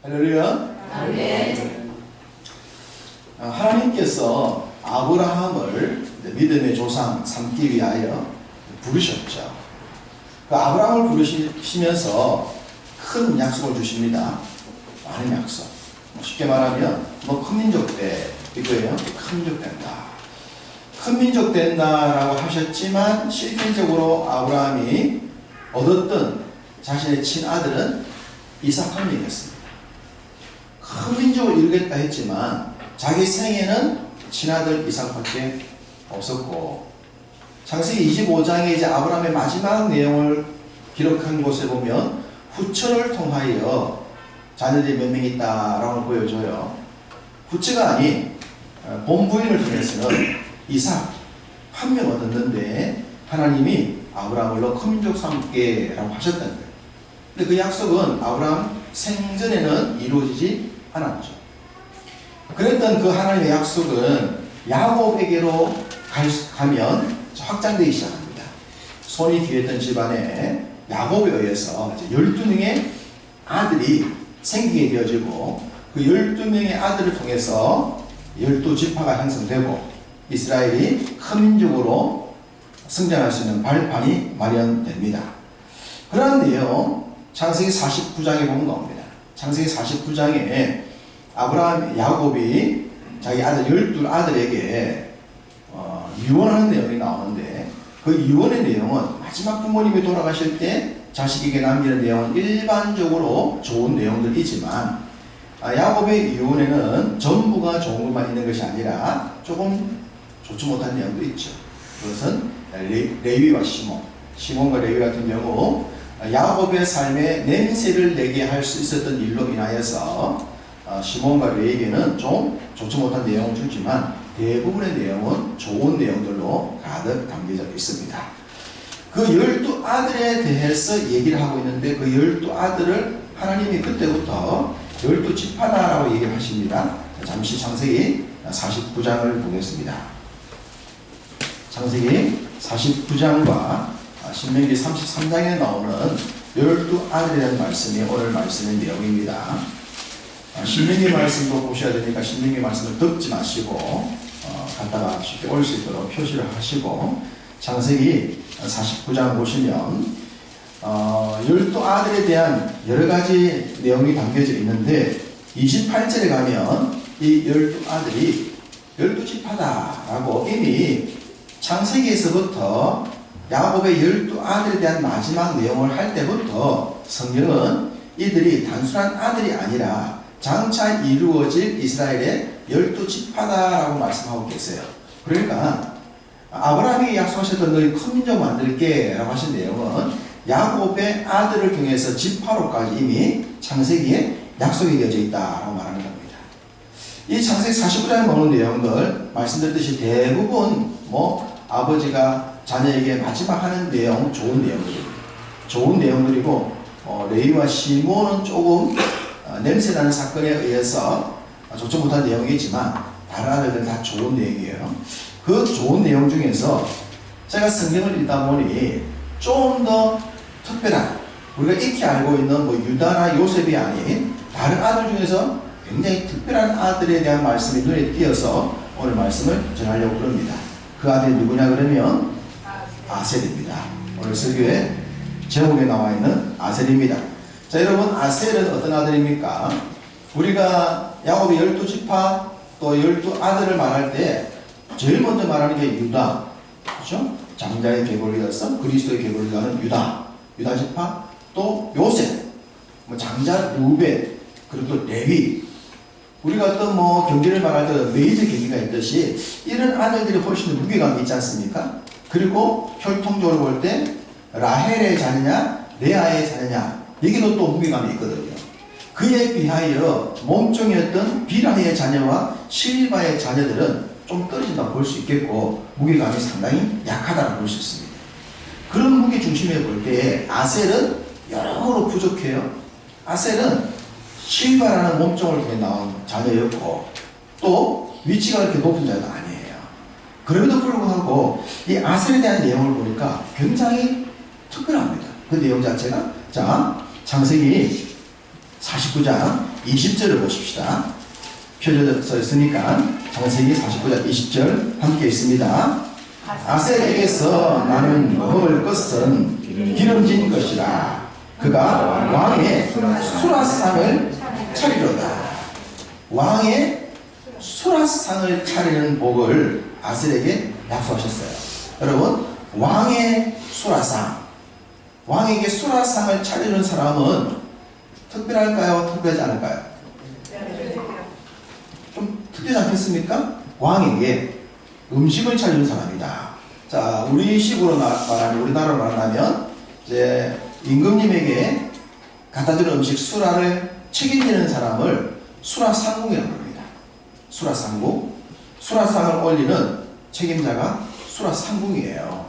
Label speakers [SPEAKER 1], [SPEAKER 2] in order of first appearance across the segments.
[SPEAKER 1] 할렐루야.
[SPEAKER 2] 아멘.
[SPEAKER 1] 하나님께서 아브라함을 믿음의 조상 삼기 위하여 부르셨죠. 그 아브라함을 부르시면서 큰 약속을 주십니다. 많은 약속. 쉽게 말하면 큰 민족 돼 이거예요. 큰 민족 된다. 큰 민족 된다라고 하셨지만 실질적으로 아브라함이 얻었던 자신의 친아들은 이삭 한 명이었습니다. 큰 민족을 이루겠다 했지만 자기 생에는 친아들 이삭밖에 없었고, 창세기 25장에 이제 아브라함의 마지막 내용을 기록한 곳에 보면 후처를 통하여 자녀들이 몇 명 있다라고 보여줘요. 후처가 아닌 본부인을 통해서는 이삭 한 명 얻었는데 하나님이 아브라함을 너 큰 민족 삼게 라고 하셨다는 거예요. 근데 그 약속은 아브라함 생전에는 이루어지지 않았죠. 그랬던 그 하나님의 약속은 야곱에게로 가면 확장되기 시작합니다. 손이 뒤했던 집안에 야곱에 의해서 12명의 아들이 생기게 되어지고, 그 12명의 아들을 통해서 12지파가 형성되고 이스라엘이 큰 민족으로 성장할 수 있는 발판이 마련됩니다. 그러한 내용 창세기 49장에 보면 나옵니다. 창세기 49장에 아브라함, 야곱이 자기 아들 12아들에게 유언하는 내용이 나오는데, 그 유언의 내용은 마지막 부모님이 돌아가실 때 자식에게 남기는 내용은 일반적으로 좋은 내용들이지만, 야곱의 유언에는 전부가 좋은 것만 있는 것이 아니라 조금 좋지 못한 내용도 있죠. 그것은 레위와 시몬과 레위 같은 경우 야곱의 삶에 냄새를 내게 할 수 있었던 일로 인하여서 시몬과 레위에게는 좀 좋지 못한 내용을 주지만 대부분의 내용은 좋은 내용들로 가득 담겨져 있습니다. 그 12아들에 대해서 얘기를 하고 있는데, 그 12아들을 하나님이 그때부터 12지파다라고 얘기를 하십니다. 잠시 창세기 49장을 보겠습니다. 창세기 49장과 신명기 33장에 나오는 12아들이라는 말씀이 오늘 말씀의 내용입니다. 신명기 말씀도 보셔야 되니까 신명기 말씀을 듣지 마시고 갖다가 쉽게 올 수 있도록 표시를 하시고, 창세기 49장 보시면 12아들에 대한 여러가지 내용이 담겨져 있는데, 28절에 가면 이 12아들이 12지파다라고 이미 창세기에서부터 야곱의 12아들에 대한 마지막 내용을 할 때부터 성경은 이들이 단순한 아들이 아니라 장차 이루어질 이스라엘의 12지파다라고 말씀하고 계세요. 그러니까 아브라함이 약속하셨던 너희 큰 민족 만들게 라고 하신 내용은 야곱의 아들을 통해서 지파로까지 이미 창세기에 약속이 되어져 있다라고 말하는 겁니다. 이 창세기 49장에 나오는 내용들 말씀드렸듯이 대부분 아버지가 자녀에게 마지막 하는 내용 좋은 내용들이고, 레위와 시몬은 조금 냄새나는 사건에 의해서 좋지 못한 내용이지만 다른 아들들은 다 좋은 내용이에요. 그 좋은 내용 중에서 제가 성경을 읽다 보니 좀 더 특별한, 우리가 익히 알고 있는 유다나 요셉이 아닌 다른 아들 중에서 굉장히 특별한 아들에 대한 말씀이 눈에 띄어서 오늘 말씀을 전하려고 합니다. 그 아들이 누구냐 그러면 아셀입니다. 오늘 설교의 제목에 나와 있는 아셀입니다. 자, 여러분, 아셀은 어떤 아들입니까? 우리가 야곱의 12지파 또 12아들을 말할 때 제일 먼저 말하는 게 유다, 그렇죠? 장자의 계보리로서 그리스도의 계보리로 하는 유다지파, 또 요셉, 장자 루벤, 그리고 또 레위. 우리가 어떤 경기를 말할 때 메이저 경기가 있듯이 이런 아들들이 훨씬 더 무게감이 있지 않습니까? 그리고 혈통적으로 볼 때 라헬의 자녀냐 레아의 자녀냐, 여기도 또 무게감이 있거든요. 그에 비하여 몸종이었던 빌하의 자녀와 실바의 자녀들은 좀 떨어진다고 볼 수 있겠고, 무게감이 상당히 약하다고 볼 수 있습니다. 그런 무게 중심에 볼 때 아셀은 여러모로 부족해요. 아셀은 실바라는 몸종을 통해 나온 자녀였고, 또 위치가 그렇게 높은 자도 아니에요. 그럼에도 불구하고 이 아셀에 대한 내용을 보니까 굉장히 특별합니다. 그 내용 자체가. 자, 창세기 49장 20절을 보십시다. 펴져서 있으니까 창세기 49장 20절 함께 있습니다. 아셀에게서 나는 먹을 것은 기름진 것이라. 그가 왕의 수라상을 차리로다. 왕의 수라상을 차리는 복을 아셀에게 약속하셨어요. 여러분, 왕의 수라상, 왕에게 수라상을 차리는 사람은 특별할까요? 특별하지 않을까요? 좀 특별하지 않겠습니까? 왕에게 음식을 차리는 사람이다. 자, 우리식으로 말하면, 우리나라로 말하면 이제 임금님에게 갖다 주는 음식 수라를 책임지는 사람을 수라상궁이라고 합니다. 수라상궁, 수라상을 올리는 책임자가 수라상궁이에요.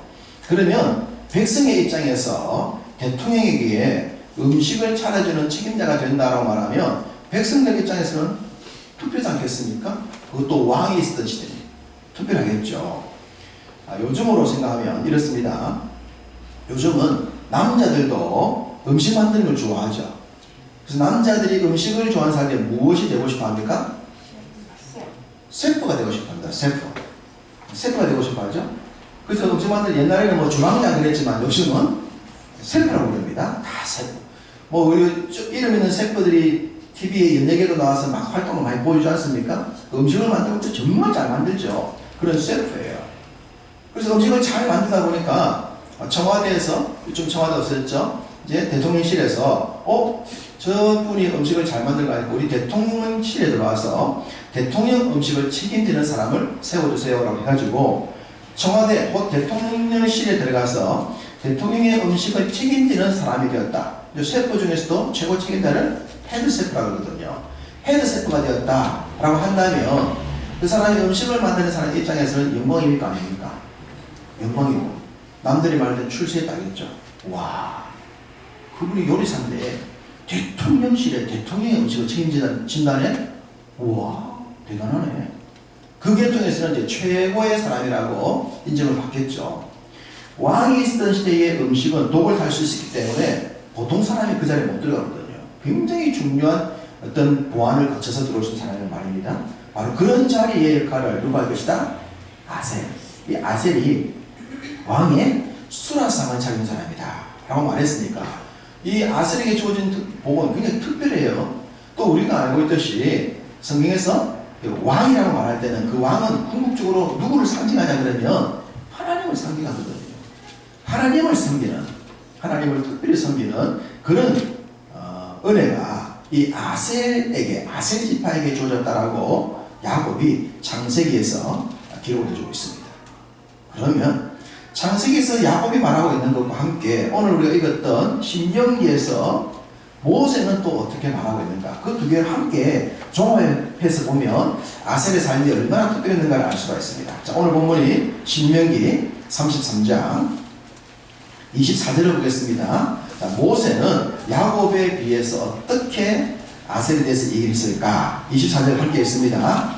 [SPEAKER 1] 그러면 백성의 입장에서 대통령에게 음식을 차려주는 책임자가 된다고 말하면 백성들 입장에서는 특별하지 않겠습니까? 그것도 왕이 있었던 시대니 특별하겠죠. 요즘으로 생각하면 이렇습니다. 요즘은 남자들도 음식 만드는 걸 좋아하죠. 그래서 남자들이 음식을 좋아하는 사람이 무엇이 되고 싶어 합니까? 셰프가 되고 싶어 합니다. 셰프가 되고 싶어 하죠. 그래서 음식 만드는 옛날에는 뭐 주방장 그랬지만 요즘은 셰프라고 부릅니다. 다 셰프. 뭐 우리 이름 있는 셰프들이 TV에 연예계로 나와서 막 활동을 많이 보여주지 않습니까? 음식을 만들고 정말 잘 만들죠. 그런 셰프예요. 그래서 음식을 잘 만들다 보니까 청와대에서, 요즘 청와대 없었죠? 이제 대통령실에서 저분이 음식을 잘 만든 거 아니고 우리 대통령실에 들어와서 대통령 음식을 책임지는 사람을 세워주세요 라고 해가지고 청와대 곧 대통령실에 들어가서 대통령의 음식을 책임지는 사람이 되었다. 셰프 중에서도 최고 책임자를 헤드셰프라고 그러거든요. 헤드셰프가 되었다라고 한다면 그 사람이 음식을 만드는 사람 입장에서는 영광입니까? 아닙니까? 영광이고 남들이 말할 때 출세했다겠죠. 와, 그분이 요리사인데 대통령실에 대통령의 음식을 책임진다네? 우와, 대단하네. 그 계통에서는 이제 최고의 사람이라고 인정을 받겠죠. 왕이 있었던 시대의 음식은 독을 달 수 있었기 때문에 보통 사람이 그 자리에 못 들어가거든요. 굉장히 중요한 어떤 보안을 거쳐서 들어올 수 있는 사람이 말입니다. 바로 그런 자리의 역할을 누가 할 것이다? 아셀. 이 아셀이 왕의 수라상을 차리는 사람이다 라고 말했으니까 이 아셀에게 주어진 복은 굉장히 특별해요. 또 우리가 알고 있듯이 성경에서 왕이라고 말할 때는 그 왕은 궁극적으로 누구를 상징하냐 그러면 하나님을 상징하거든요. 하나님을 특별히 섬기는 그런 은혜가 이 아셀에게, 아셀 지파에게 주어졌다라고 야곱이 창세기에서 기록을 해주고 있습니다. 그러면 창세기에서 야곱이 말하고 있는 것과 함께 오늘 우리가 읽었던 신명기에서 모세는 또 어떻게 말하고 있는가, 그 두 개를 함께 종합해서 보면 아셀의 삶이 얼마나 특별했는가를 알 수가 있습니다. 자, 오늘 본문이 신명기 33장 24절을 보겠습니다. 자, 모세는 야곱에 비해서 어떻게 아셀에 대해서 얘기를 했을까? 24절 함께 있습니다.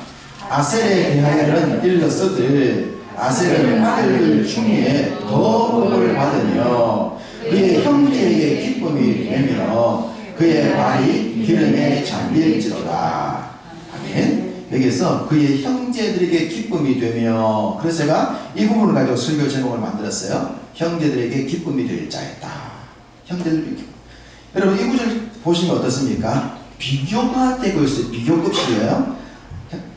[SPEAKER 1] 아셀에 대하여는 일렀으되 아셀은 아들들 중에 더 복을 받으며 그의 형제에게 기쁨이 되며 그의 발이 기름에 잠길지로다. 아멘. 여기서 그의 형제들에게 기쁨이 되며, 그래서 제가 이 부분을 가지고 설교 제목을 만들었어요. 형제들에게 기쁨이 될 자였다. 형제들에게 기쁨. 여러분 이 구절 보시면 어떻습니까? 비교가 되고 있어요. 비교급식이에요.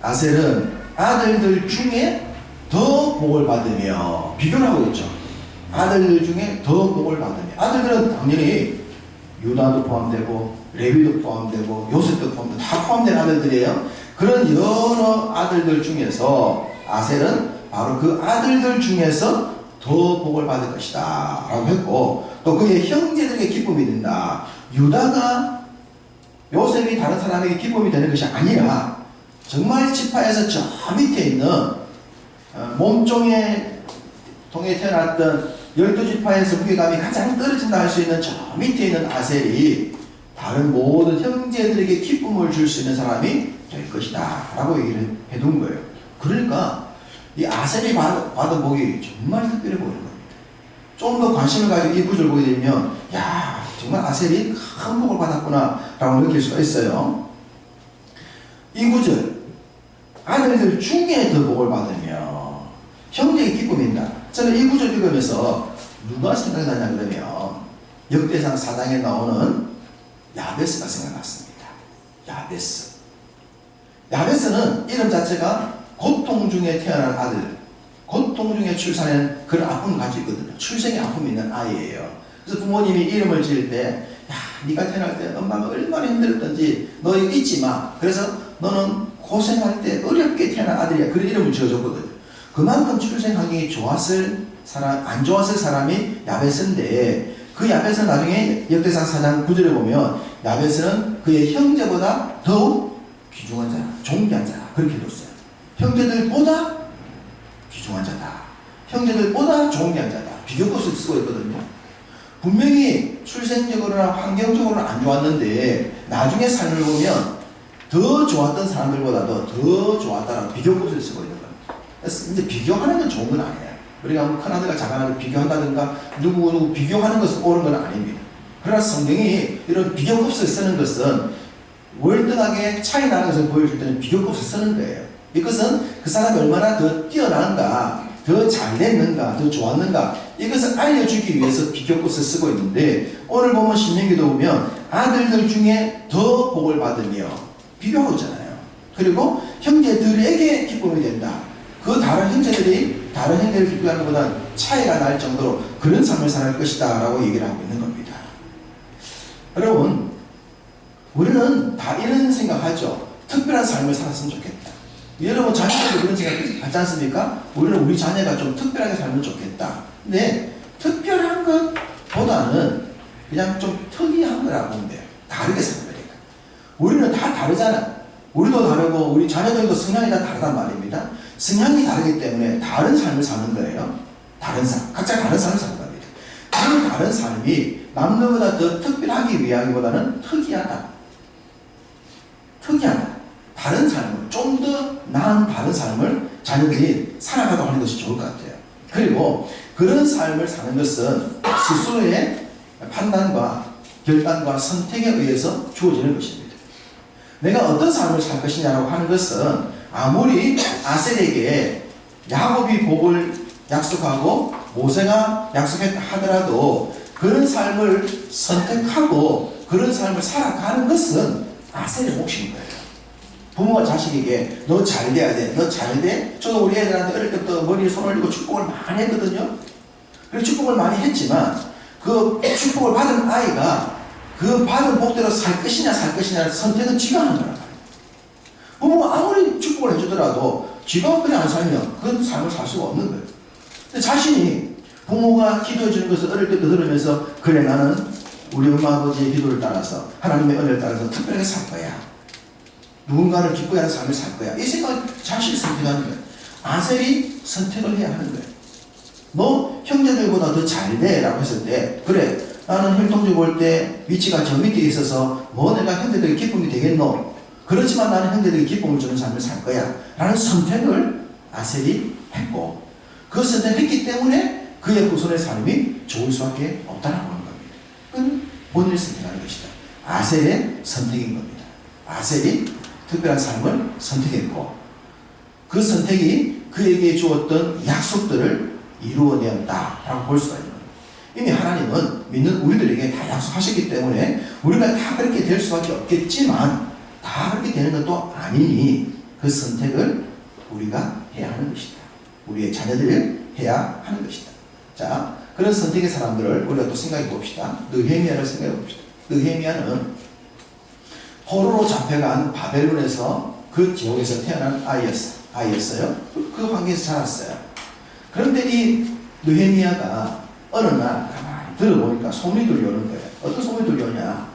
[SPEAKER 1] 아셀은 아들들 중에 더 복을 받으며, 비교를 하고 있죠. 아들들 중에 더 복을 받으며, 아들들은 당연히 유다도 포함되고 레위도 포함되고 요셉도 포함되고 다 포함된 아들들이에요. 그런 여러 아들들 중에서 아셀은 바로 그 아들들 중에서 더 복을 받을 것이다 라고 했고, 또 그의 형제들에게 기쁨이 된다. 유다가 요셉이 다른 사람에게 기쁨이 되는 것이 아니라 정말 지파에서 저 밑에 있는 몸종의 통에 태어났던 12지파에서 무게감이 가장 떨어진다 할 수 있는 저 밑에 있는 아셀이 다른 모든 형제들에게 기쁨을 줄 수 있는 사람이 될 것이다 라고 얘기를 해둔 거예요. 그러니까 이 아셀이 받은 복이 정말 특별해 보이는 겁니다. 좀 더 관심을 가지고 이 구절을 보게 되면 야, 정말 아셀이 큰 복을 받았구나 라고 느낄 수가 있어요. 2구절 아들들 중에 더 복을 받으며 형제의 기쁨이다. 저는 1구절 읽으면서 누가 생각나냐 그러면 역대상 4장에 나오는 야베스가 생각났습니다. 야베스. 야베스는 이름 자체가 고통 중에 태어난 아들, 고통 중에 출산한 그런 아픔을 가지고 있거든요. 출생의 아픔이 있는 아이예요. 그래서 부모님이 이름을 지을 때, 야, 네가 태어날 때 엄마가 얼마나 힘들었던지 너 이거 잊지 마. 그래서 너는 고생할 때 어렵게 태어난 아들이야. 그런 이름을 지어줬거든요. 그만큼 출생하기 좋았을 사람, 안 좋았을 사람이 야베스인데, 그 야베스는 나중에 역대상 4장 9절에 보면 야베스는 그의 형제보다 더욱 귀중한 자라, 존귀한 자라, 그렇게 뒀어요. 형제들보다 귀중한 자다, 형제들보다 존귀한 자다, 비교급을 쓰고 있거든요. 분명히 출생적으로나 환경적으로는 안 좋았는데 나중에 삶을 보면 더 좋았던 사람들보다도 더 좋았다라고 비교급을 쓰고 있는 겁니다. 그래서 이제 비교하는 건 좋은 건 아니에요. 우리가 뭐 큰아들과 작은아들 비교한다든가 누구 비교하는 것은 옳은 건 아닙니다. 그러나 성경이 이런 비교급을 쓰는 것은 월등하게 차이 나는 것을 보여줄 때는 비교급을 쓰는 거예요. 이것은 그 사람이 얼마나 더 뛰어난가, 더 잘 됐는가, 더 좋았는가, 이것을 알려주기 위해서 비교급을 쓰고 있는데, 오늘 보면 신명기도 보면 아들들 중에 더 복을 받으며 비교하고 있잖아요. 그리고 형제들에게 기쁨이 된다. 그 다른 형제들이 다른 형제를 기쁘게 것보다 차이가 날 정도로 그런 삶을 살 것이다 라고 얘기를 하고 있는 겁니다. 여러분, 우리는 다 이런 생각하죠. 특별한 삶을 살았으면 좋겠다. 여러분 자녀들도 그런 생각 하지 않습니까? 우리는 우리 자녀가 좀 특별하게 살면 좋겠다. 근데 특별한 것보다는 그냥 좀 특이한 거라고 보면 돼요. 다르게 사는 거니까. 우리는 다 다르잖아. 우리도 다르고 우리 자녀들도 성향이 다 다르단 말입니다. 성향이 다르기 때문에 다른 삶을 사는 거예요. 다른 삶, 각자 다른 삶을 사는 겁니다. 그 다른 삶이 남들보다 더 특별하기 위하기보다는 특이하다. 특이하다. 다른 삶을, 좀 더 나은 다른 삶을 자녀들이 살아가도록 하는 것이 좋을 것 같아요. 그리고 그런 삶을 사는 것은 스스로의 판단과 결단과 선택에 의해서 주어지는 것입니다. 내가 어떤 삶을 살 것이냐라고 하는 것은 아무리 아셀에게 야곱이 복을 약속하고 모세가 약속했다 하더라도 그런 삶을 선택하고 그런 삶을 살아가는 것은 아셀의 몫인 거예요. 부모가 자식에게 너 잘 돼야 돼, 너 잘 돼. 저도 우리 애들한테 어릴 때부터 머리에 손 올리고 축복을 많이 했거든요. 그래서 축복을 많이 했지만 그 축복을 받은 아이가 그 받은 복대로 살 것이냐 선택은 지가 하는 거란 말이에요. 부모가 아무리 축복을 해주더라도 지가 그냥 안 살면 그런 삶을 살 수가 없는 거예요. 근데 자신이 부모가 기도해 주는 것을 어릴 때부터 들으면서 그래 나는 우리 엄마 아버지의 기도를 따라서 하나님의 은혜를 따라서 특별하게 살 거야. 누군가를 기쁘게 하는 삶을 살 거야. 이 생각을 자신이 선택하는 거예요. 아셀이 선택을 해야 하는 거예요. 너 형제들보다 더 잘 돼 라고 했을 때 그래 나는 혈통적 볼 때 위치가 저 밑에 있어서 뭐 내가 형제들에게 기쁨이 되겠노? 그렇지만 나는 형제들에게 기쁨을 주는 삶을 살 거야 라는 선택을 아셀이 했고 그 선택을 했기 때문에 그의 후손의 삶이 좋을 수밖에 없다라고 하는 겁니다. 그건 본인이 선택하는 것이다. 아셀의 선택인 겁니다. 아셀이 특별한 삶을 선택했고 그 선택이 그에게 주었던 약속들을 이루어내었다라고 볼 수가 있는 거예요. 이미 하나님은 믿는 우리들에게 다 약속하셨기 때문에 우리가 다 그렇게 될 수밖에 없겠지만 다 그렇게 되는 것도 아니니 그 선택을 우리가 해야 하는 것이다. 우리의 자녀들을 해야 하는 것이다. 자, 그런 선택의 사람들을 우리가 또 생각해 봅시다. 느헤미야를 생각해 봅시다. 느헤미야는 포로로 잡혀간 바벨론에서 그 지역에서 태어난 아이였어요. 그 환경에서 자랐어요. 그런데 이 느헤미야가 어느 날 가만히 들어보니까 소문이 들려오는 거예요. 어떤 소문이 들려오냐?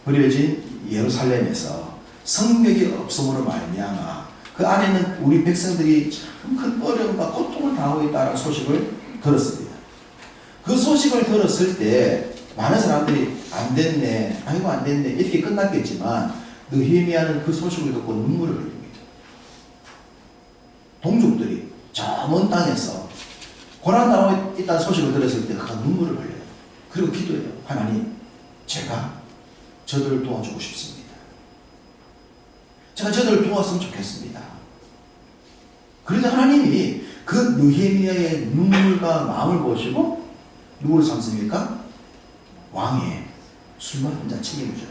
[SPEAKER 1] 버려진 예루살렘에서 성벽이 없음으로 말미암아 그 안에는 우리 백성들이 참 큰 어려움과 고통을 당하고 있다는 소식을 들었습니다. 그 소식을 들었을 때 많은 사람들이 안 됐네, 아이고 안 됐네 이렇게 끝났겠지만 느헤미야는 그 소식을 듣고 눈물을 흘립니다. 동족들이 저 먼 땅에서 고난당하고 있다는 소식을 들었을 때 그가 눈물을 흘려요. 그리고 기도해요. 하나님, 제가 저들을 도와주고 싶습니다. 제가 저들을 도왔으면 좋겠습니다. 그런데 하나님이 그 느헤미야의 눈물과 마음을 보시고 누구를 삼습니까? 왕의 술만 한잔 책임을 져요.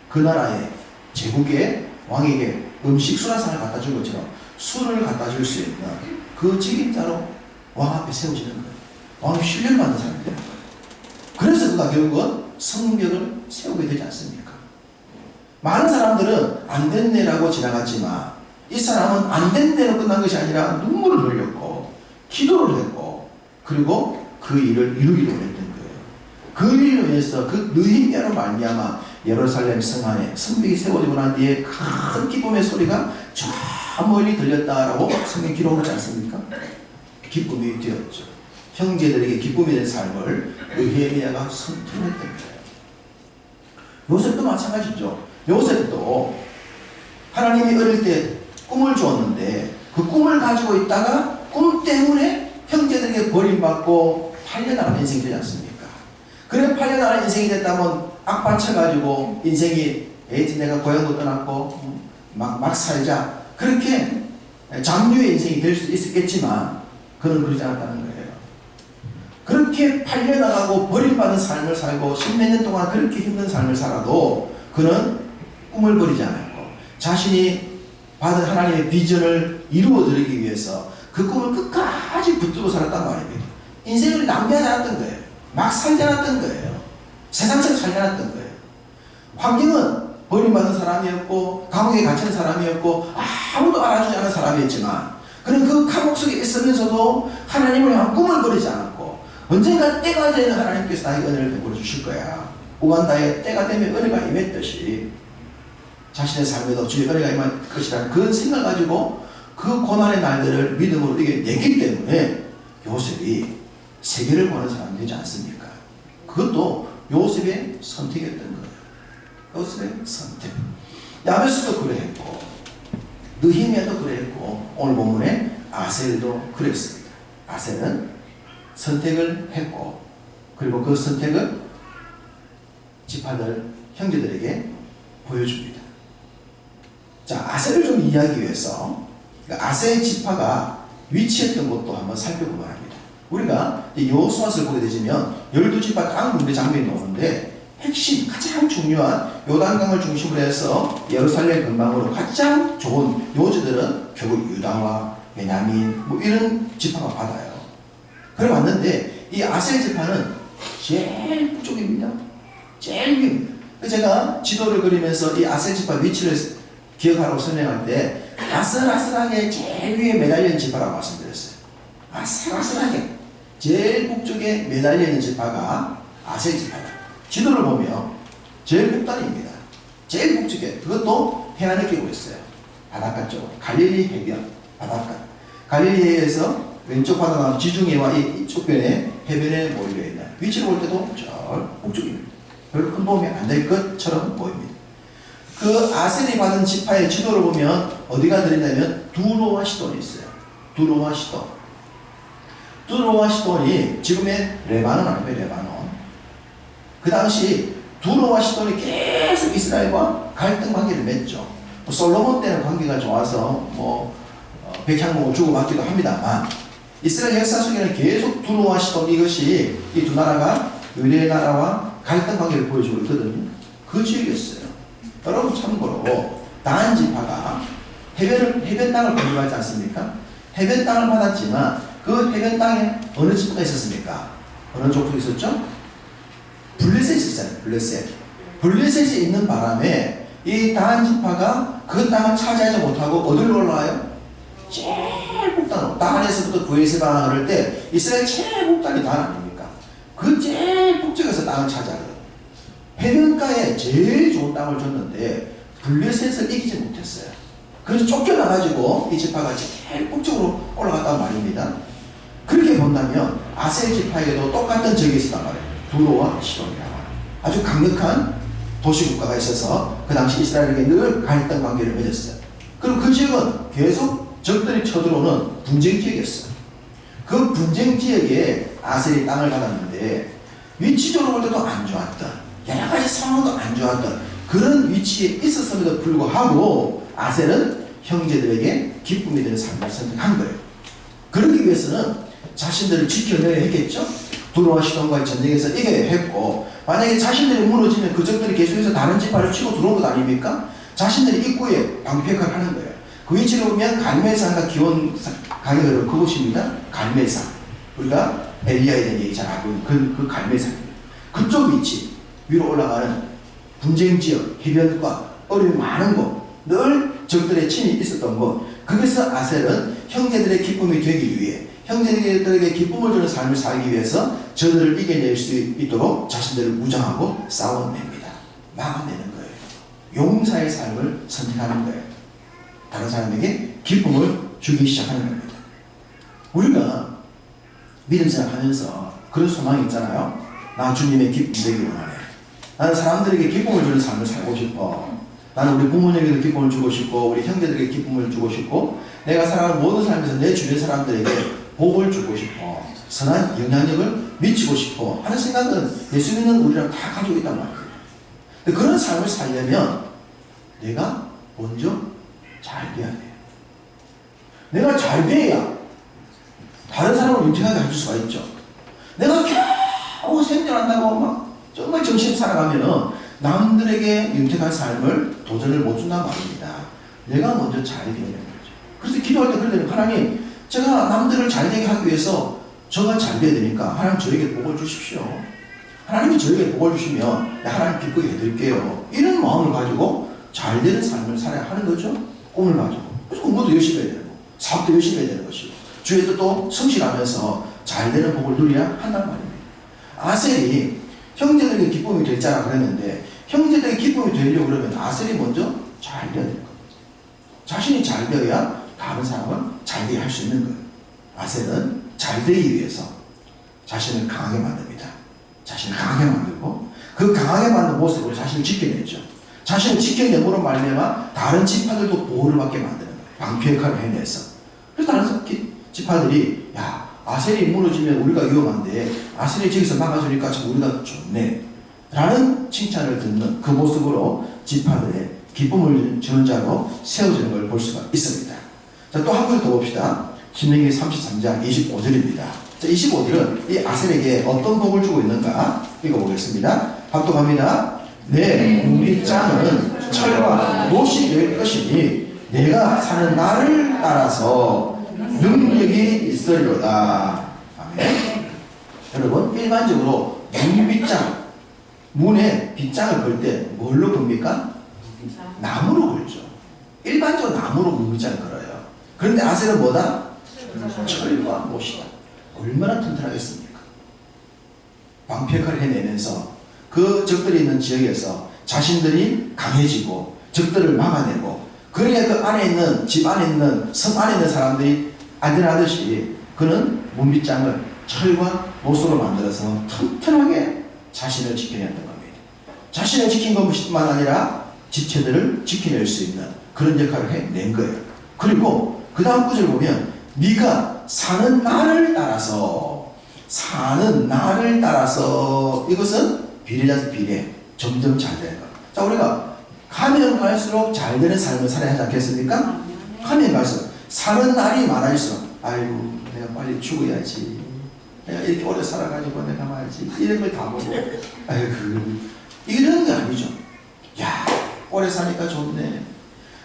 [SPEAKER 1] 그 나라의 제국의 왕에게 음식 수라상을 갖다 준 것처럼 술을 갖다 줄 수 있는 그 책임자로 왕 앞에 세워지는 거예요. 왕의 신뢰를 받는 사람이 되는 거예요. 그래서 그가 결국은 성벽을 세우게 되지 않습니까? 많은 사람들은 안 됐네라고 지나갔지만 이 사람은 안 됐네로 끝난 것이 아니라 눈물을 흘렸고 기도를 했고 그리고 그 일을 이루기로 했던 거예요. 그 일로 인해서 그 느헤미야로 말미암아 예루살렘 성 안에 성벽이 세워지고 난 뒤에 큰 기쁨의 소리가 저 멀리 들렸다라고 성경 기록하지 않습니까? 기쁨이 되었죠. 형제들에게 기쁨이 된 삶을 느헤미야가 선택했던 거예요. 요셉도 마찬가지죠. 요셉도 하나님이 어릴 때 꿈을 주었는데 그 꿈을 가지고 있다가 꿈 때문에 형제들에게 버림받고 팔려나가는 인생이 되지 않습니까? 그래 팔려나가는 인생이 됐다면 악받쳐가지고 인생이 에이지 내가 고향도 떠났고 막 살자 그렇게 잠류의 인생이 될 수도 있었겠지만 그는 그러지 않았다는 거예요. 그렇게 팔려나가고 버림받은 삶을 살고 십몇 년 동안 그렇게 힘든 삶을 살아도 그는 꿈을 버리지 않았고 자신이 받은 하나님의 비전을 이루어드리기 위해서 그 꿈을 끝까지 붙들고 살았단 말입니다. 인생을 낭비하지 않았던 거예요. 막 살지 않았던 거예요. 세상처럼 살지 않았던 거예요. 환경은 버림받은 사람이었고 감옥에 갇힌 사람이었고 아무도 알아주지 않은 사람이었지만 그는 그 감옥 속에 있으면서도 하나님을 향한 꿈을 버리지 않았고 언젠가 때가 되는 하나님께서 나에게 은혜를 베풀어 주실 거야. 우간다에 때가 되면 은혜가 임했듯이 자신의 삶에도 주의 은혜가 임할 것이라는 그런 생각을 가지고 그 고난의 날들을 믿음으로 이겨내기 때문에 요셉이 세계를 보는 사람이 되지 않습니까? 그것도 요셉의 선택이었던 거예요. 요셉의 선택. 야베스도 그랬고 느헤미야도 그랬고 오늘 본문에 아셀도 그랬습니다. 아셀은 선택을 했고 그리고 그 선택을 지파들 형제들에게 보여줍니다. 자, 아셀을 좀 이해하기 위해서 아셀 지파가 위치했던 것도 한번 살펴보면 합니다. 우리가 여호수아서를 보게 되면 12지파 각 군대 장면이 나오는데 핵심 가장 중요한 요단강을 중심으로 해서 예루살렘 근방으로 가장 좋은 요지들은 결국 유다와 베냐민 뭐 이런 지파가 받아요. 그래 왔는데 이 아셀 지파는 제일 북쪽입니다. 제일 위입니다. 제가 지도를 그리면서 이 아셀 지파 위치를 기억하라고 설명할 때 아슬아슬하게 제일 위에 매달리는 지파라고 말씀드렸어요. 아슬아슬하게 제일 북쪽에 매달리는 지파가 아셀 지파다. 지도를 보면 제일 북단입니다. 제일 북쪽에 그것도 해안을 끼고 있어요. 바닷가 쪽 갈릴리 해변 바닷가 갈릴리에서 왼쪽 바다가 지중해와 이쪽 변에 해변에 모여 있는 위치를 볼 때도 저 북쪽입니다. 별로 큰 도움이 안 될 것처럼 보입니다. 그 아셀이 받은 지파의 지도를 보면 어디가 들어있냐면 두로와 시돈이 있어요. 두로와 시돈. 두로와 시돈이 지금의 레바논 아니에요. 레바논. 그 당시 두로와 시돈이 계속 이스라엘과 갈등 관계를 맺죠. 솔로몬 때는 관계가 좋아서 백향목을 주고받기도 합니다만 이스라엘 역사 속에는 계속 두로와 시돈 이것이 이 두 나라가 유대 나라와 갈등 관계를 보여주고 있거든요. 그 지역이었어요. 여러분 참고로 단 지파가 해변 땅을 공유하지 않습니까? 해변 땅을 받았지만 그 해변 땅에 어느 지파가 있었습니까? 어느 족속이 있었죠? 블레셋이 있었잖아요. 블레셋이 있는 바람에 이 단 지파가 그 땅을 차지하지 못하고 어디로 올라와요? 제일 북단으로. 단에서부터 부에세바가 그럴 때 이스라엘 제일 북단이 단 아닙니까? 그 제일 북쪽에서 땅을 차지하거든요. 해변가에 제일 좋은 땅을 줬는데 블레셋을 이기지 못했어요. 그래서 쫓겨나가지고 이 지파가 제일 북쪽으로 올라갔단 말입니다. 그렇게 본다면 아셀 지파에도 똑같은 적이 있었단 말이에요. 두로와 시돈이라고 아주 강력한 도시국가가 있어서 그 당시 이스라엘에게 늘 갈등 관계를 맺었어요. 그리고 그 지역은 계속 적들이 쳐들어오는 분쟁 지역이었어요. 그 분쟁 지역에 아셀이 땅을 받았는데 위치적으로 볼 때도 안 좋았던 여러 가지 상황도 안 좋았던 그런 위치에 있었음에도 불구하고 아셀은 형제들에게 기쁨이 되는 삶을 선택한 거예요. 그러기 위해서는 자신들을 지켜내야 했겠죠. 두로와 시돈과의 전쟁에서 이겨야 했고, 만약에 자신들이 무너지면 그적들이 계속해서 다른 지파를 치고 들어온 것 아닙니까? 자신들이 입구에 방패역할을 하는 거예요. 그 위치로 보면 갈멜산과 기온 강이 흐르는 그곳입니다. 갈멜산. 우리가 엘리야에 대한 얘기 잘 알고 있는 그 갈멜산입니다. 그쪽 위치, 위로 올라가는 분쟁지역, 해변과 어려움이 많은 곳, 늘 적들의 침이 있었던 곳, 거기서 아셀은 형제들의 기쁨이 되기 위해, 형제들에게 기쁨을 주는 삶을 살기 위해서 저들을 이겨낼 수 있도록 자신들을 무장하고 싸워냅니다. 막아내는 거예요. 용사의 삶을 선택하는 거예요. 다른 사람에게 기쁨을 주기 시작하는 겁니다. 우리가 믿음 생활하면서 그런 소망이 있잖아요. 나 주님의 기쁨 되기 원하네. 나는 사람들에게 기쁨을 주는 삶을 살고 싶어. 나는 우리 부모님에게도 기쁨을 주고 싶고, 우리 형제들에게 기쁨을 주고 싶고, 내가 살아가는 모든 삶에서 내 주변 사람들에게 복을 주고 싶어. 선한 영향력을 미치고 싶어 하는 생각은 예수 믿는 우리랑 다 가지고 있단 말이에요. 근데 그런 삶을 살려면 내가 먼저 잘 돼야 돼요. 내가 잘 돼야 다른 사람을 윤택하게 해줄 수가 있죠. 내가 겨우 생존한다고 막 정말 정신 살아가면은 남들에게 윤택한 삶을 도전을 못 준단 말입니다. 내가 먼저 잘 되는 거죠. 그래서 기도할 때 그러더니 하나님, 제가 남들을 잘 되게 하기 위해서 저가 잘 돼야 되니까 하나님 저에게 복을 주십시오. 하나님이 저에게 복을 주시면 하나님 기쁘게 해드릴게요. 이런 마음을 가지고 잘 되는 삶을 살아야 하는 거죠. 꿈을 가지고. 그래서 공부도 열심히 해야 되는 거, 사업도 열심히 해야 되는 것이고, 주의 뜻도 성실하면서 잘 되는 복을 누려야 한단 말입니다. 아셀이 형제들에게 기쁨이 될 자라 그랬는데, 형제들에게 기쁨이 되려고 그러면 아셀이 먼저 잘 되어야 됩니다. 자신이 잘 되어야 다른 사람을 잘 되게 할 수 있는 거예요. 아셀은 잘 되기 위해서 자신을 강하게 만듭니다. 자신을 강하게 만들고, 그 강하게 만든 모습으로 자신을 지켜내죠. 자신을 지켜내므로 말미암아 다른 지파들도 보호를 받게 만드는 거예요. 방패 역할을 해내서. 그래서 다른 지파들이, 야, 아셀이 무너지면 우리가 위험한데 아셀이 저기서 막아주니까 참 우리가 좋네 라는 칭찬을 듣는 그 모습으로 지파들의 기쁨을 주는 자로 세워지는 걸 볼 수가 있습니다. 자, 또 한 번 더 봅시다. 신명기 33장 25절입니다. 자, 25절은 이 아셀에게 어떤 복을 주고 있는가 읽어보겠습니다. 합독합니다. 내 문빗장은 철과 못이 될 것이니 내가 사는 날을 따라서 능력이 있으리로다. 아멘. 여러분, 일반적으로 문빗장, 문에 빗장을 걸 때 뭘로 겁니까? 나무로 걸죠. 일반적으로 나무로 문빗장을 걸어요. 그런데 아셀은 뭐다? 철과 못이다. 얼마나 튼튼하겠습니까? 방패 역할을 해내면서 그 적들이 있는 지역에서 자신들이 강해지고 적들을 막아내고, 그러니까 그 안에 있는, 집 안에 있는, 섬 안에 있는 사람들이 안전하듯이 그는 문빗장을 철과 못으로 만들어서 튼튼하게 자신을 지켜냈던 겁니다. 자신을 지킨 것뿐만 아니라 지체들을 지켜낼 수 있는 그런 역할을 해낸 거예요. 그리고 그 다음 구절 보면 네가 사는 날을 따라서, 사는 날을 따라서, 이것은 비례자서 비례, 점점 잘 되는 것. 자, 우리가 가면 갈수록 잘 되는 삶을 살아야 하지 않겠습니까? 가면 갈수록 사는 날이 많아질수록, 아이고 내가 빨리 죽어야지, 내가 이렇게 오래 살아가지고 내가 말이지, 이런 걸 다 보고 아이고 이런 게 아니죠. 야, 오래 사니까 좋네,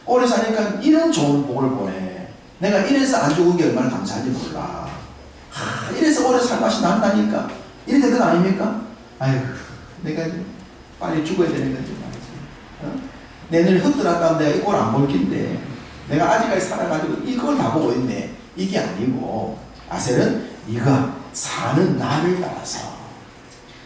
[SPEAKER 1] 오래 사니까 이런 좋은 복을 보내, 내가 이래서 안 죽은 게 얼마나 감사한지 몰라, 이래서 오래 살 맛이 난다니까, 이런 게 그 아닙니까? 아이고 내가 빨리 죽어야 되는 건지 말이지, 내 눈이 헛들었다면 내가 이걸 안 볼 긴데 내가 아직까지 살아가지고 이걸 다 보고 있네, 이게 아니고, 아셀은 네가 사는 날을 따라서,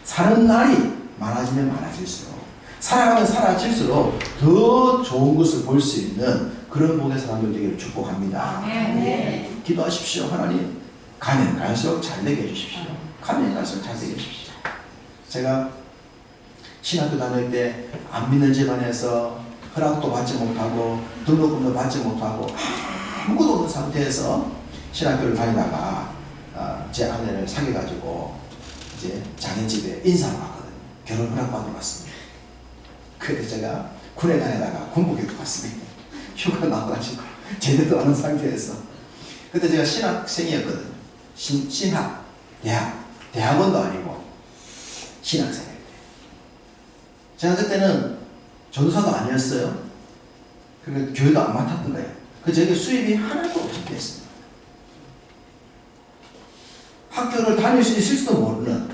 [SPEAKER 1] 사는 날이 많아지면 많아질수록, 살아가면 살아질수록 더 좋은 것을 볼 수 있는 그런 복의 사람들 되기를 축복합니다. 네. 기도하십시오. 하나님, 가면 갈수록 잘 되게 해주십시오. 가면 갈수록 잘 되게 해주십시오. 제가 신학교 다닐 때 안 믿는 집안에서 허락도 받지 못하고 등록금도 받지 못하고 아무것도 없는 상태에서 신학교를 다니다가 제 아내를 사귀어가지고 이제 장인집에 인사를 왔거든요. 결혼 허락 받으러 왔습니다. 그래서 제가 군에 다니다가 군복교육 받습니다. 휴가 나와가지고 제대로 하는 상태에서. 그때 제가 신학생이었거든요. 신학, 대학원도 아니고 신학생이었어요. 제가 그때는 전도사도 아니었어요. 그러니까 교회도 안 맡았던 거예요. 그 저에게 수입이 하나도 없었습니다. 학교를 다닐 수 있을지도 모르는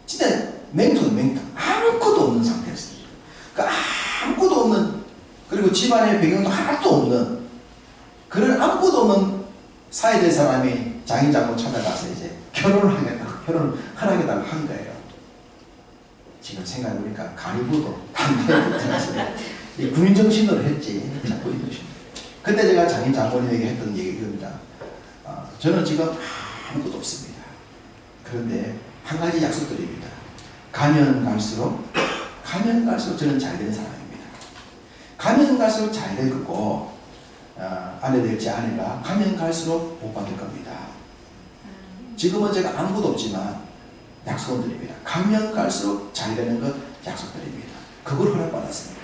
[SPEAKER 1] 진짜 맹탕 아무것도 없는 상태였습니다. 그러니까 아무것도 없는, 그리고 집안의 배경도 하나도 없는 그런 아무것도 없는 사회된 사람이 장인 장모 찾아가서 이제 결혼을 하겠다고 한 거예요. 지금 생각해보니까 간이 부도 단단히 붙어서 군인정신으로 했지. 군인정신. 그때 제가 장인 장모님에게 했던 얘기 이겁니다. 저는 지금 아무것도 없습니다. 그런데 한 가지 약속드립니다. 가면 갈수록 저는 잘 되는 사람입니다. 가면 갈수록 잘 될 거고, 아내 될지 아내가 가면 갈수록 복 받을 겁니다. 지금은 제가 아무것도 없지만 약속을 드립니다. 가면 갈수록 잘 되는 것 약속드립니다. 그걸 허락받았습니다.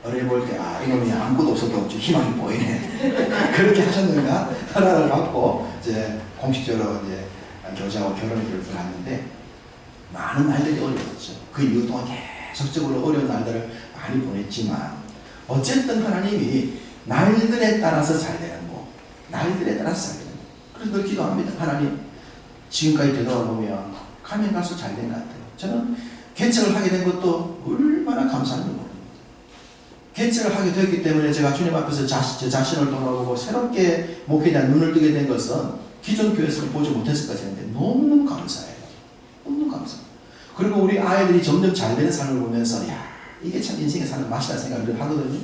[SPEAKER 1] 어려 볼 때, 이놈이 아무것도 없어도 좀 희망이 보이네. 그렇게 하셨는가? 하나를 받고, 이제 공식적으로 이제 교제하고 결혼을 결정했는데, 많은 날들이 어려웠죠. 그 이후 동안 계속적으로 어려운 날들을 많이 보냈지만, 어쨌든 하나님이 날들에 따라서 잘 되는 거, 날들에 따라서 잘 되는 거. 그래서 늘 기도합니다. 하나님, 지금까지 되돌아보면 가면 갈수록 잘 된 것 같아요. 저는 개척을 하게 된 것도 얼마나 감사한지 모릅니다. 개척을 하게 되었기 때문에 제가 주님 앞에서 제 자신을 돌아보고 새롭게 목회에 대한 눈을 뜨게 된 것은 기존 교회에서는 보지 못했을 것 같은데 너무너무 감사해요. 너무 감사해요. 그리고 우리 아이들이 점점 잘 되는 삶을 보면서, 이게 참 인생에 사는 맛이라는 생각을 하거든요.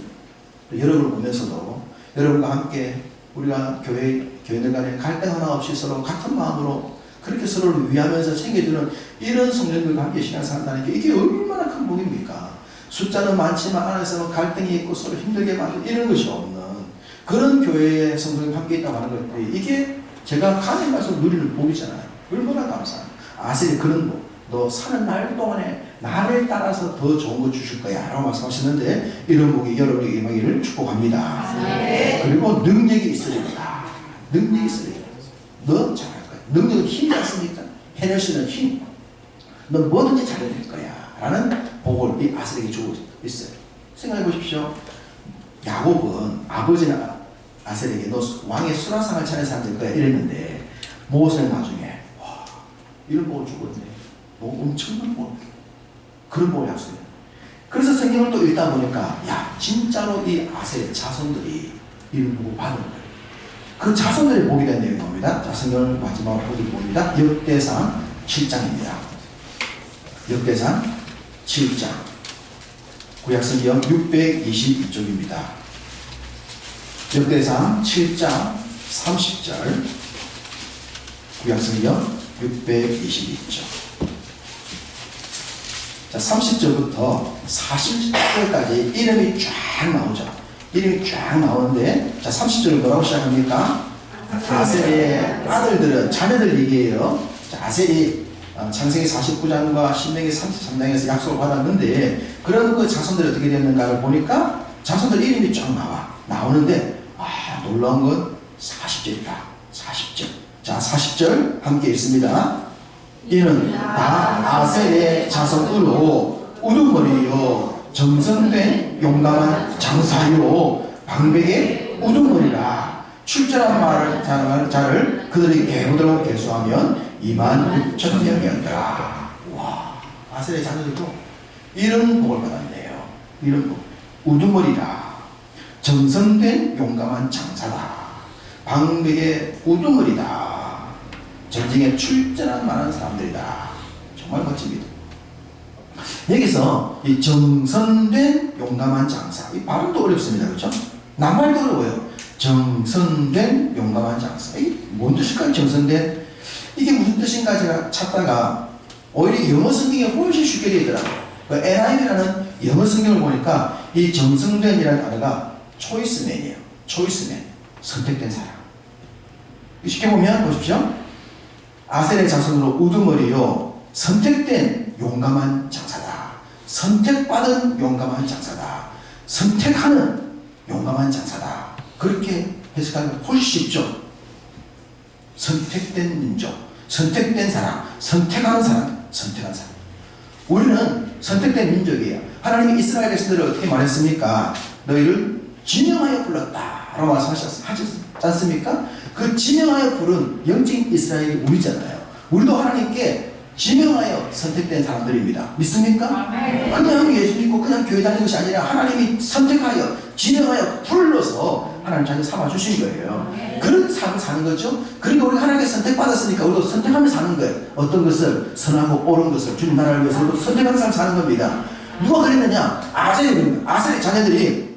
[SPEAKER 1] 여러분을 보면서도 여러분과 함께 우리가 교회들 간에 갈등 하나 없이 서로 같은 마음으로 그렇게 서로를 위하면서 챙겨주는 이런 성령들과 함께 신앙생활을 한다는 게 이게 얼마나 큰 복입니까? 숫자는 많지만 안에서는 갈등이 있고 서로 힘들게 만든 이런 것이 없는 그런 교회의 성도들과 함께 있다고 하는 것들이, 이게 제가 가는 가서 누리는 복이잖아요. 얼마나 감사합니다. 아세요? 그런 복. 너 사는 날 동안에 나를 따라서 더 좋은 거 주실 거야 라고 말씀하셨는데, 이런 복이 여러분에게 임하기를 축복합니다. 네. 그리고 능력이 있으리라. 능력이 있으리라. 너 잘할 거야. 능력은 힘이 않습니까? 해낼 수 있는 힘. 너 뭐든지 잘해낼 거야 라는 복을 이 아셀에게 주고 있어요. 생각해 보십시오. 야곱은 아버지나 아셀에게 너 왕의 수라상을 차려서 될 거야 이랬는데, 모세는 나중에 이런 복을 주고 있네. 엄청난 복. 그런 복을 약속해요. 그래서 성경을 또 읽다 보니까, 진짜로 이 아셀의 자손들이 이런 복을 받은 거예요. 그 자손들의 복이 된 내용이 나옵니다. 자, 성경을 마지막으로 보게 봅니다. 역대상 7장입니다. 역대상 7장. 구약성경 622쪽입니다. 역대상 7장 30절. 구약성경 622쪽. 자, 30절부터 40절까지 이름이 쫙 나오죠. 이름이 쫙 나오는데, 자, 30절은 뭐라고 시작합니까? 아셀의 아들들은, 자녀들 얘기예요. 자, 아셀이 창세기 49장과 신명기 33장에서 약속을 받았는데, 그런 그 자손들이 어떻게 됐는가를 보니까 자손들 이름이 쫙 나오는데, 놀라운 건 40절이다. 40절. 자, 40절 함께 읽습니다. 이는 다 아셀의 자손으로 우두머리요 정성된 용감한 장사요 방백의 우두머리라. 출전한 말을 자를 그들이 계보들로 계수하면 26,000명이었더라. 와, 아셀의 자녀들도 이런 복을 받았네요. 이런 복. 우두머리라. 정성된 용감한 장사다. 방백의 우두머리다. 전쟁에 출전한 많은 사람들이다. 정말 멋집니다. 여기서 이 정선된 용감한 장사, 이 발음도 어렵습니다. 그렇죠? 낱말도 어려워요. 정선된 용감한 장사. 이게 뭔 뜻일까요? 정선된? 이게 무슨 뜻인가 제가 찾다가 오히려 영어 성경에 훨씬 쉽게 되어 있더라고요. 그 NIV라는 영어 성경을 보니까 이 정선된이라는 단어가 초이스맨이에요. 초이스맨. 선택된 사람. 쉽게 보면 보십시오. 아셀의 자손으로 우두머리요 선택된 용감한 장사다. 선택받은 용감한 장사다. 선택하는 해석하면 훨씬 쉽죠. 선택된 민족, 선택된 사람, 선택하는 사람, 선택한 사람. 우리는 선택된 민족이에요. 하나님이 이스라엘 백성들을 어떻게 말했습니까? 너희를 지명하여 불렀다 라고 말씀하셨지 않습니까? 그 지명하여 부른 영적인 이스라엘이 우리잖아요. 우리도 하나님께 지명하여 선택된 사람들입니다. 믿습니까? 그냥 예수 믿고 그냥 교회 다니는 것이 아니라 하나님이 선택하여 지명하여 불러서 하나님 자녀 삼아주신 거예요. 그런 삶을 사는 거죠. 그러니까 우리가 하나님께 선택받았으니까 우리도 선택하며 사는 거예요. 어떤 것을 선하고 옳은 것을 주님 나라를 위해서 우리도 선택하는 삶을 사는 겁니다. 누가 그랬느냐? 아셀의 자녀들이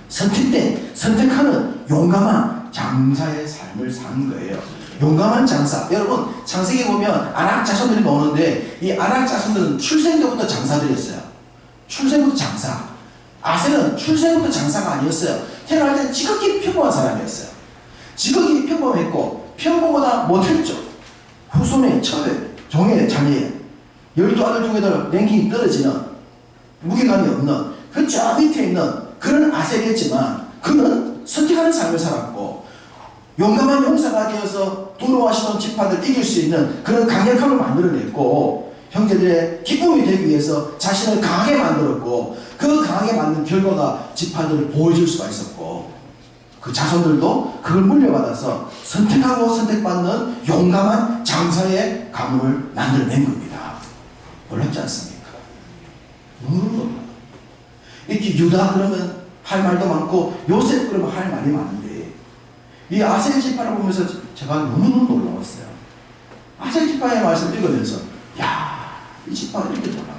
[SPEAKER 1] 선택하는 용감한 장사의 삶을 사는 거예요. 용감한 장사. 여러분 창세기 보면 아낙 자손들이 나오는데 이 아낙 자손들은 출생부터 장사들이었어요. 출생부터 장사. 아셀은 출생부터 장사가 아니었어요. 태어날 때는 지극히 평범한 사람이었어요. 지극히 평범했고 평범보다 못했죠. 후손의 처회, 종의 자녀예요. 12아들 중에도 랭킹이 떨어지는 무게감이 없는 그 저 밑에 있는 그런 아셀이었지만 그는 선택하는 삶을 살았고 용감한 용사가 되어서 두로와 시돈 지파들 이길 수 있는 그런 강력함을 만들어냈고 형제들의 기쁨이 되기 위해서 자신을 강하게 만들었고 그 강하게 만든 결과가 지파들을 보여줄 수가 있었고 그 자손들도 그걸 물려받아서 선택하고 선택받는 용감한 장사의 가문을 만들어낸 겁니다. 놀랍지 않습니까? 너무 이렇게 유다 그러면 할 말도 많고 요셉 그러면 할 말이 많은데 이 아셀 지파를 보면서 제가 너무너무 놀라웠어요. 아셀 지파의 말씀을 읽으면서 야, 이 지파가 이렇게 놀랍네.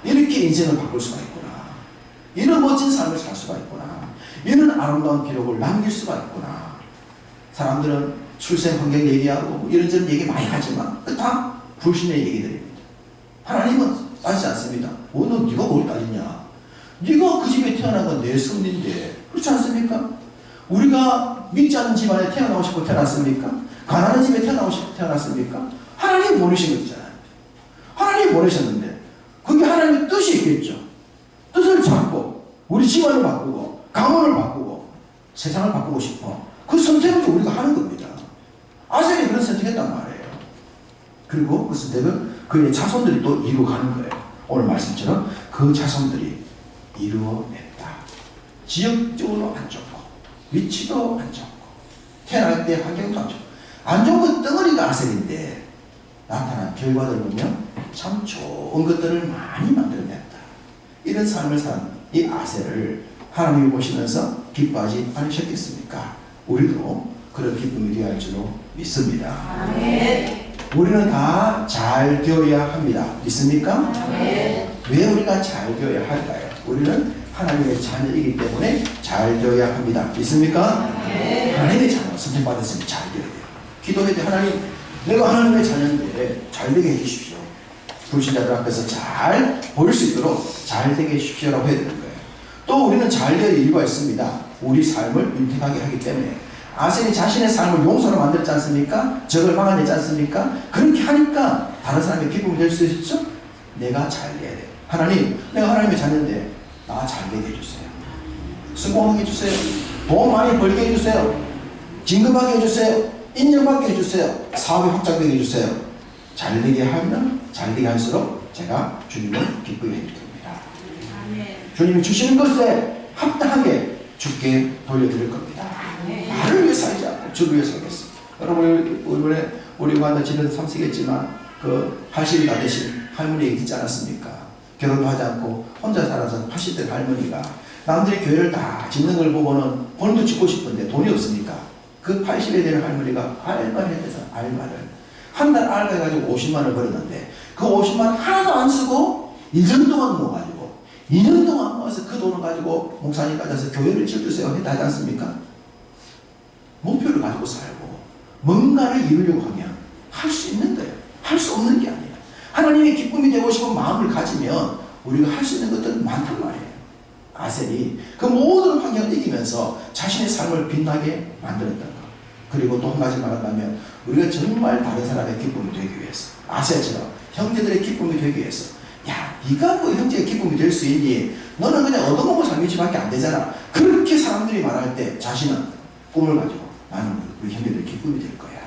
[SPEAKER 1] 이렇게 인생을 바꿀 수가 있구나. 이런 멋진 삶을 살 수가 있구나. 이런 아름다운 기록을 남길 수가 있구나. 사람들은 출생 환경 얘기하고 이런저런 얘기 많이 하지만 그 다 불신의 얘기들입니다. 하나님은 따지지 않습니다. 너 네가 뭘 따지냐? 네가 그 집에 태어난 건 내 손인데 그렇지 않습니까? 우리가 믿지 않는 집안에 태어나고 싶고 태어났습니까? 가난한 집에 태어나고 싶고 태어났습니까? 하나님이 보내신 거잖아요. 하나님이 보내셨는데 그게 하나님의 뜻이 있겠죠. 뜻을 잡고 우리 집안을 바꾸고 가문을 바꾸고 세상을 바꾸고 싶어. 그 선택을 우리가 하는 겁니다. 아셀이 그런 선택했단 말이에요. 그리고 그 선택을 그의 자손들이 또 이루어가는 거예요. 오늘 말씀처럼 그 자손들이 이루어냈다. 지역적으로 안 좋고 위치도 안 좋고 태어날 때 환경도 안 좋고 안 좋은 건 덩어리가 아셀인데 나타난 결과들 보면 참 좋은 것들을 많이 만들어냈다. 이런 삶을 산 이 아셀을 하나님이 보시면서 기뻐하지 않으셨겠습니까? 우리도 그런 기쁨이 되어야 할 줄로 믿습니다. 아멘. 우리는 다 잘 되어야 합니다. 믿습니까? 아멘. 왜 우리가 잘 되어야 할까요? 우리는 하나님의 자녀이기 때문에 잘 되어야 합니다. 믿습니까? 아멘. 하나님의 자녀 선택받았으면 잘 되어야 돼요. 기도할 때 하나님, 내가 하나님의 자녀인데 잘 되게 해주십시오. 불신자들 앞에서 잘 보일 수 있도록 잘 되게 해주십시오라고 해야 되는 거예요. 또 우리는 잘 될 이유가 있습니다. 우리 삶을 윤택하게 하기 때문에. 아셀이 자신의 삶을 용서로 만들지 않습니까? 적을 막아내지 않습니까? 그렇게 하니까 다른 사람의 기쁨이 될 수 있죠? 내가 잘 돼야 돼요. 하나님, 내가 하나님의 자녀인데 나 잘 되게 해주세요. 성공하게 해주세요. 돈 많이 벌게 해주세요. 진급하게 해주세요. 인정받게 해주세요. 사업이 확장되게 해주세요. 잘 되게 하면 잘 되게 할수록 제가 주님을 기쁘게 해줄 겁니다. 주님이 주시는 것에 합당하게 주께 돌려드릴 겁니다. 나를 위해 살지 않고 주를 위해 살겠습니다. 여러분 이번에 우리 관다 지내서 참석했지만 그 80이 다 되신 할머니 얘기 듣지 않았습니까? 결혼도 하지 않고 혼자 살아서 80대 할머니가 남들이 교회를 다 짓는 걸 보고는 본인도 짓고 싶은데 돈이 없으니까 그 80에 되는 할머니가 알바를 해서 알바를 한 달 알바해가지고 50만 원을 벌었는데 그 50만 원 하나도 안 쓰고 1년 동안 모아가지고 2년 동안 모아서 그 돈을 가지고 목사님 가져서 교회를 지어주세요 했다 하지 않습니까? 목표를 가지고 살고 뭔가를 이루려고 하면 할 수 있는 거예요. 할 수 없는 게 아니에요. 하나님의 기쁨이 되고 싶은 마음을 가지면 우리가 할 수 있는 것들은 많단 말이에요. 아셀이 그 모든 환경을 이기면서 자신의 삶을 빛나게 만들었던 것. 그리고 또 한 가지 말한다면 우리가 정말 다른 사람의 기쁨이 되기 위해서 아셀처럼 형제들의 기쁨이 되기 위해서 야, 네가 뭐 형제의 기쁨이 될 수 있니? 너는 그냥 얻어먹고 살기밖에 안 되잖아. 그렇게 사람들이 말할 때 자신은 꿈을 가지고 나는 우리 형제들 기쁨이 될 거야.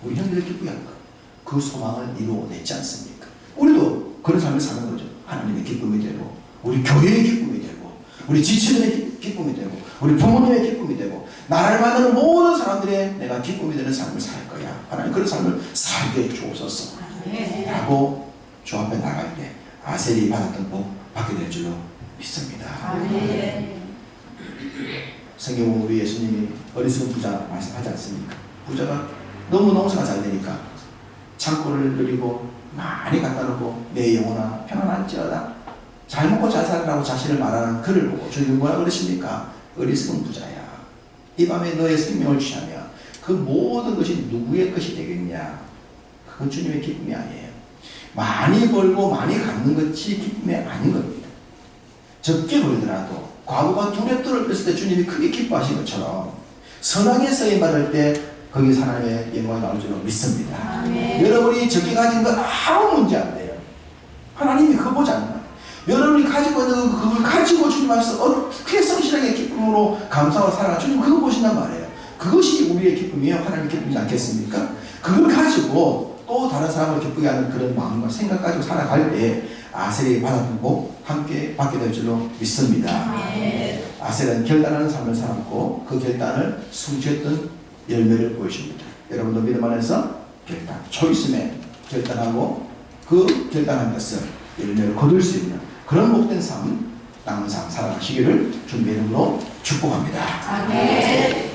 [SPEAKER 1] 우리 형제들 기쁘게 할 거야. 그 소망을 이루어냈지 않습니까? 우리도 그런 삶을 사는 거죠. 하나님의 기쁨이 되고, 우리 교회의 기쁨이 되고, 우리 지체들의 기쁨이 되고, 우리 부모님의 기쁨이 되고, 나를 만나는 모든 사람들의 내가 기쁨이 되는 삶을 살 거야. 하나님 그런 삶을 살게 주옵소서. 라고 주 앞에 나갈 때 아셀이 받았던 복 받게 될 줄로 믿습니다. 성경 우리 예수님이 어리석은 부자 말씀하지 않습니까? 부자가 너무 농사가 잘 되니까 창고를 늘리고 많이 갖다 놓고 내 영혼아 평안할지어다 잘 먹고 잘 살라고 자신을 말하는 그를 보고 주님 뭐라 그러십니까? 어리석은 부자야. 이 밤에 너의 생명을 취하면 그 모든 것이 누구의 것이 되겠냐? 그건 주님의 기쁨이 아니에요. 많이 벌고 많이 갖는 것이 기쁨이 아닌 겁니다. 적게 벌더라도 과부가 두레 뜰을 뺐을 때 주님이 크게 기뻐하신 것처럼 선하게 쓰임받을 때 거기서 하나님의 영광이 나올 줄로 믿습니다. 아멘. 여러분이 적게 가진 건 아무 문제 안 돼요. 하나님이 그거 보지 않나요? 여러분이 가지고 있는 그걸 가지고 주님 앞에서 어떻게 성실하게 기쁨으로 감사하고 살아가 주님 그거 보신단 말이에요. 그것이 우리의 기쁨이에요. 하나님의 기쁨이지 않겠습니까? 그걸 가지고 또 다른 사람을 기쁘게 하는 그런 마음과 생각 가지고 살아갈 때 아셀이 받았던 복 함께 받게 될 줄로 믿습니다. 아셀은 결단하는 삶을 살았고 그 결단을 성취했던 열매를 보여줍니다. 여러분도 믿음 안에서 결단, 초이스에 결단하고 그 결단한 것을 열매를 거둘 수 있는 그런 복된 삶, 남은 삶 살아가시기를 주님의 이름으로 축복합니다. 아멘.